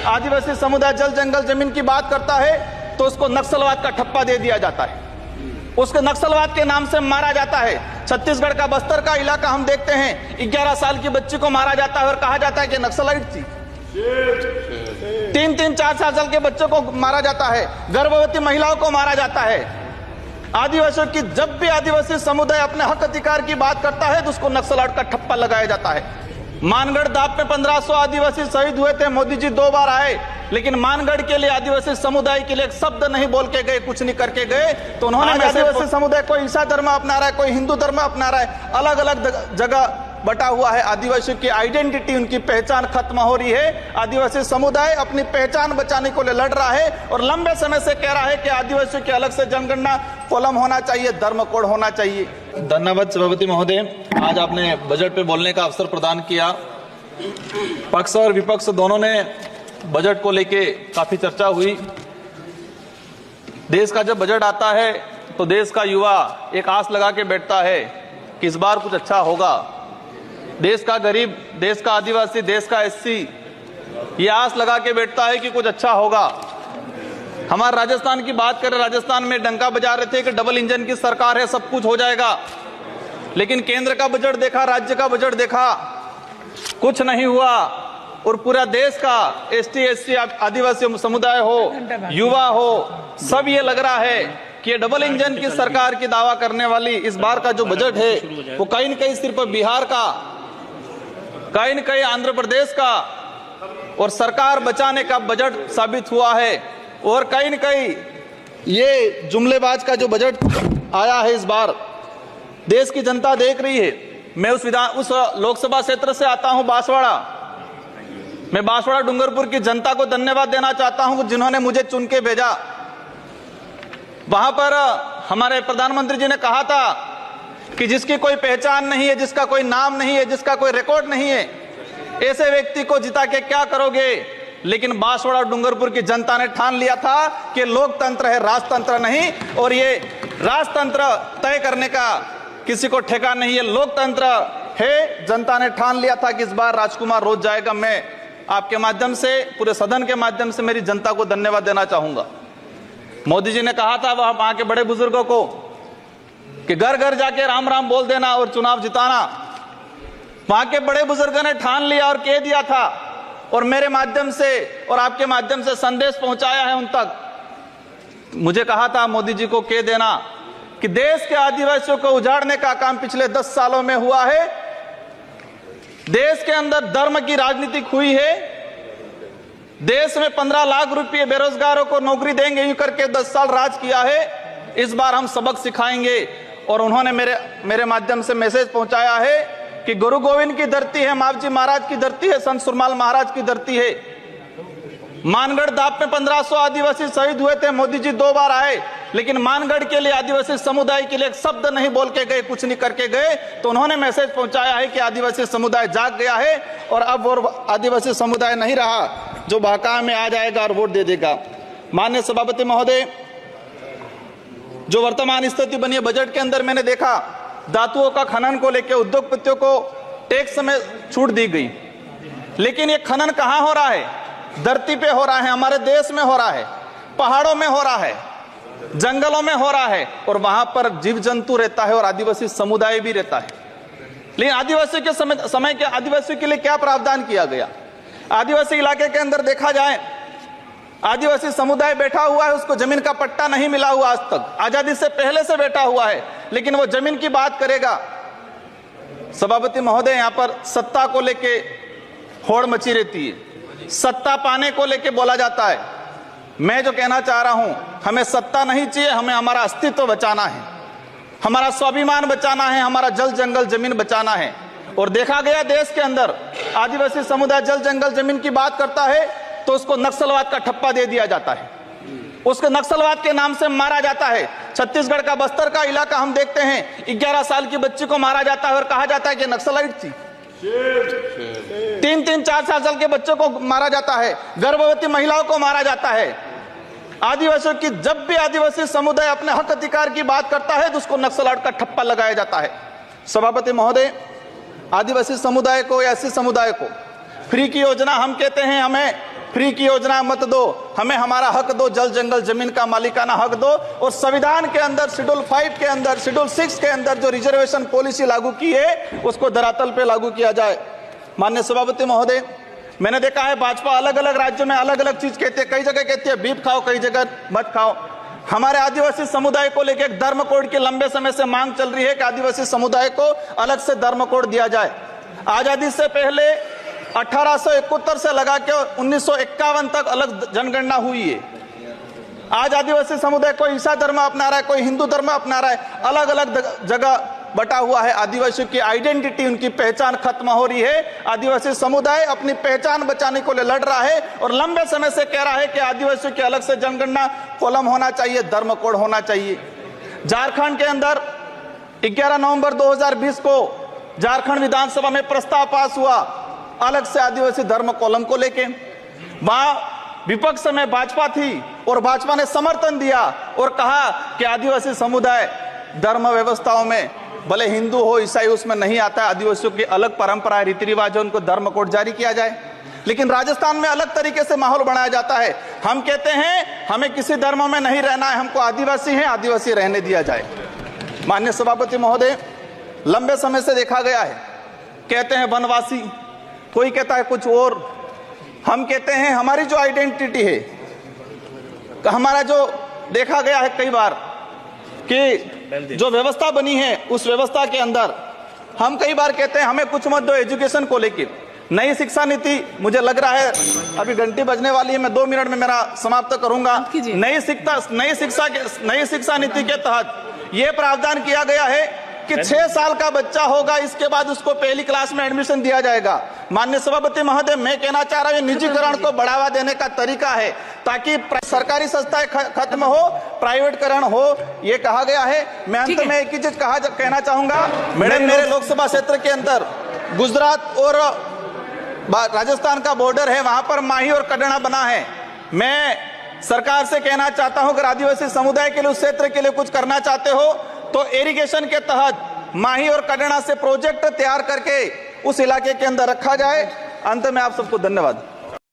आदिवासी समुदाय जल जंगल जमीन की बात करता है तो उसको नक्सलवाद का ठप्पा दे दिया जाता है, उसके नक्सलवाद के नाम से मारा जाता है। छत्तीसगढ़ का बस्तर का इलाका हम देखते हैं, 11 साल की बच्ची को मारा जाता है और कहा जाता है कि नक्सलाइट थी। 3-3, 4-4 साल के बच्चों को मारा जाता है, गर्भवती महिलाओं को मारा जाता है। आदिवासियों की, जब भी आदिवासी समुदाय अपने हक अधिकार की बात करता है तो उसको नक्सलाइट का ठप्पा लगाया जाता है। मानगढ़ दाप में 1500 आदिवासी शहीद हुए थे, मोदी जी 2 बार आए, लेकिन मानगढ़ के लिए आदिवासी समुदाय के लिए एक शब्द नहीं बोल के गए, कुछ नहीं करके गए। तो उन्होंने आदिवासी समुदाय कोई ईसा धर्म अपना रहा है, कोई हिंदू धर्म अपना रहा है, अलग अलग जगह बटा हुआ है। आदिवासियों की आइडेंटिटी, उनकी पहचान खत्म हो रही है। आदिवासी समुदाय अपनी पहचान बचाने को लड़ रहा है और लंबे समय से कह रहा है कि आदिवासियों की अलग से जनगणना कॉलम होना चाहिए, धर्म कोड होना चाहिए। धन्यवाद सभापति महोदय, आज आपने बजट पे बोलने का अवसर प्रदान किया। पक्ष और विपक्ष दोनों ने बजट को लेके काफी चर्चा हुई। देश का जब बजट आता है तो देश का युवा एक आस लगा के बैठता है कि इस बार कुछ अच्छा होगा। देश का गरीब, देश का आदिवासी, देश का एससी ये आस लगा के बैठता है कि कुछ अच्छा होगा। हमारे राजस्थान की बात करें, राजस्थान में डंका बजा रहे थे कि डबल इंजन की सरकार है, सब कुछ हो जाएगा। लेकिन केंद्र का बजट देखा, राज्य का बजट देखा, कुछ नहीं हुआ। और पूरा देश का एसटी एससी आदिवासी समुदाय हो, युवा हो, सब ये लग रहा है कि डबल इंजन की सरकार की दावा करने वाली इस बार का जो बजट है वो कहीं न कहीं सिर्फ बिहार का, कहीं न कहीं आंध्र प्रदेश का और सरकार बचाने का बजट साबित हुआ है। और कहीं न कहीं ये जुमलेबाज का जो बजट आया है इस बार, देश की जनता देख रही है। मैं उस लोकसभा क्षेत्र से आता हूं, बांसवाड़ा। मैं बांसवाड़ा डूंगरपुर की जनता को धन्यवाद देना चाहता हूं जिन्होंने मुझे चुन के भेजा। वहां पर हमारे प्रधानमंत्री जी ने कहा था कि जिसकी कोई पहचान नहीं है, जिसका कोई नाम नहीं है, जिसका कोई रिकॉर्ड नहीं है, ऐसे व्यक्ति को जिता के क्या करोगे। लेकिन बांसवाड़ा डूंगरपुर की जनता ने ठान लिया था कि लोकतंत्र है, राजतंत्र नहीं। और ये राजतंत्र तय करने का किसी को ठेका नहीं है, लोकतंत्र है। जनता ने ठान लिया था कि इस बार राजकुमार रोज जाएगा। मैं आपके माध्यम से, पूरे सदन के माध्यम से मेरी जनता को धन्यवाद देना चाहूंगा। मोदी जी ने कहा था वहां के बड़े बुजुर्गों को कि घर घर जाके राम राम बोल देना और चुनाव जिताना। वहां के बड़े बुजुर्गों ने ठान लिया और कह दिया था, और मेरे माध्यम से और आपके माध्यम से संदेश पहुंचाया है उन तक। मुझे कहा था मोदी जी को कह देना कि देश के आदिवासियों को उजाड़ने का काम पिछले 10 सालों में हुआ है। देश के अंदर धर्म की राजनीति हुई है। देश में 15 लाख रुपए बेरोजगारों को नौकरी देंगे यूं करके 10 साल राज किया है। इस बार हम सबक सिखाएंगे। और उन्होंने मेरे माध्यम से मैसेज पहुंचाया है कि गुरु गोविंद की धरती है, मावजी महाराज की धरती है, संत सुरमाल महाराज की धरती है। मानगढ़ दाप में 1500 आदिवासी शहीद हुए थे, मोदी जी 2 बार आए, लेकिन मानगढ़ के लिए, आदिवासी समुदाय के लिए एक शब्द नहीं बोल के गए, कुछ नहीं करके गए। तो उन्होंने मैसेज पहुंचाया है कि आदिवासी समुदाय जाग गया है और अब वो आदिवासी समुदाय नहीं रहा जो बहका में आ जाएगा और वोट दे देगा। माननीय सभापति महोदय, जो वर्तमान स्थिति बनी है बजट के अंदर, मैंने देखा धातुओं का खनन को लेकर उद्योगपतियों को टैक्स में छूट दी गई। लेकिन ये खनन कहां हो रहा है? धरती पे हो रहा है, हमारे देश में हो रहा है, पहाड़ों में हो रहा है, जंगलों में हो रहा है, और वहां पर जीव जंतु रहता है और आदिवासी समुदाय भी रहता है। लेकिन आदिवासी के समय के आदिवासियों के लिए क्या प्रावधान किया गया? आदिवासी इलाके के अंदर देखा जाए, आदिवासी समुदाय बैठा हुआ है, उसको जमीन का पट्टा नहीं मिला हुआ आज तक, आजादी से पहले से बैठा हुआ है, लेकिन वो जमीन की बात करेगा। सभापति महोदय, यहां पर सत्ता को लेके होड़ मची रहती है, सत्ता पाने को लेके बोला जाता है। मैं जो कहना चाह रहा हूं, हमें सत्ता नहीं चाहिए, हमें हमारा अस्तित्व बचाना है, हमारा स्वाभिमान बचाना है, हमारा जल जंगल जमीन बचाना है। और देखा गया देश के अंदर आदिवासी समुदाय जल जंगल जमीन की बात करता है तो उसको नक्सलवाद का ठप्पा दे दिया जाता है, उसके नक्सलवाद के नाम से मारा जाता है। छत्तीसगढ़ का बस्तर का इलाका हम देखते हैं, 11 साल की बच्ची को मारा जाता है और कहा जाता है कि नक्सलाइट थी। 3-3, 4-4 साल के बच्चों को मारा जाता है, गर्भवती महिलाओं को मारा जाता है। आदिवासियों की, जब भी आदिवासी समुदाय अपने हक अधिकार की बात करता है तो उसको नक्सलवाद का ठप्पा लगाया जाता है। सभापति महोदय, आदिवासी समुदाय को या एससी समुदाय को फ्री की योजना हम कहते हैं, हमें फ्री की योजना मत दो, हमें हमारा हक दो, जल जंगल जमीन का मालिकाना हक दो। और संविधान के अंदर शेड्यूल 5 के अंदर, शेड्यूल 6 के अंदर जो रिजर्वेशन पॉलिसी लागू की है उसको धरातल पे लागू किया जाए। माननीय सभापति महोदय, मैंने देखा है भाजपा अलग अलग राज्यों में अलग अलग चीज कहती है। कई जगह कहती है बीफ खाओ, कई जगह मत खाओ। हमारे आदिवासी समुदाय को लेकर एक धर्म कोड की लंबे समय से मांग चल रही है कि आदिवासी समुदाय को अलग से धर्म कोड दिया जाए। आजादी से पहले 1871 से लगा के 1951 तक अलग जनगणना हुई है। आज आदिवासी समुदाय कोई ईसा धर्म अपना रहा है, कोई हिंदू धर्म अपना रहा है, अलग अलग जगह बटा हुआ है। आदिवासियों की आइडेंटिटी, उनकी पहचान खत्म हो रही है। आदिवासी समुदाय अपनी पहचान बचाने को लड़ रहा है और लंबे समय से कह रहा है कि आदिवासियों की अलग से जनगणना कॉलम होना चाहिए, धर्म कोड होना चाहिए। झारखंड के अंदर 11 नवंबर 2020 को झारखंड विधानसभा में प्रस्ताव पास हुआ अलग से आदिवासी धर्म कॉलम को लेके। वहां विपक्ष में भाजपा थी और भाजपा ने समर्थन दिया और कहा कि आदिवासी समुदाय धर्म व्यवस्थाओं में भले हिंदू हो ईसाई उसमें नहीं आता है, आदिवासियों की अलग परंपरा रीति रिवाज है, उनको धर्म कोड जारी किया जाए। लेकिन राजस्थान में अलग तरीके से माहौल बनाया जाता है। हम कहते हैं हमें किसी धर्म में नहीं रहना है, हमको आदिवासी है, आदिवासी रहने दिया जाए। माननीय सभापति महोदय, लंबे समय से देखा गया है, कहते हैं वनवासी, कोई कहता है कुछ और। हम कहते हैं हमारी जो आइडेंटिटी है, हमारा जो देखा गया है कई बार कि जो व्यवस्था बनी है उस व्यवस्था के अंदर हम कई बार कहते हैं हमें कुछ मत दो एजुकेशन को लेकर। नई शिक्षा नीति, मुझे लग रहा है अभी घंटी बजने वाली है, मैं 2 मिनट में मेरा समाप्त करूंगा। नई शिक्षा नीति के तहत यह प्रावधान किया गया है कि 6 साल का बच्चा होगा इसके बाद उसको पहली क्लास में एडमिशन दिया जाएगा। माननीय सभापति महोदय, मैं कहना चाह रहा हूं निजीकरण को बढ़ावा देने का तरीका है ताकि सरकारी संस्थाएं खत्म हो, प्राइवेटकरण हो, ये कहा गया है। मैं अंत में एक ही चीज कहना चाहूंगा मैडम, मेरे लोकसभा क्षेत्र के अंदर गुजरात और राजस्थान का बॉर्डर है, वहां पर माही और कड़ना बना है। मैं सरकार से कहना चाहता हूं अगर आदिवासी समुदाय के लिए, उस क्षेत्र के लिए कुछ करना चाहते हो तो इरिगेशन के तहत माही और कड़ना से प्रोजेक्ट तैयार करके उस इलाके के अंदर रखा जाए। अंत में आप सबको धन्यवाद।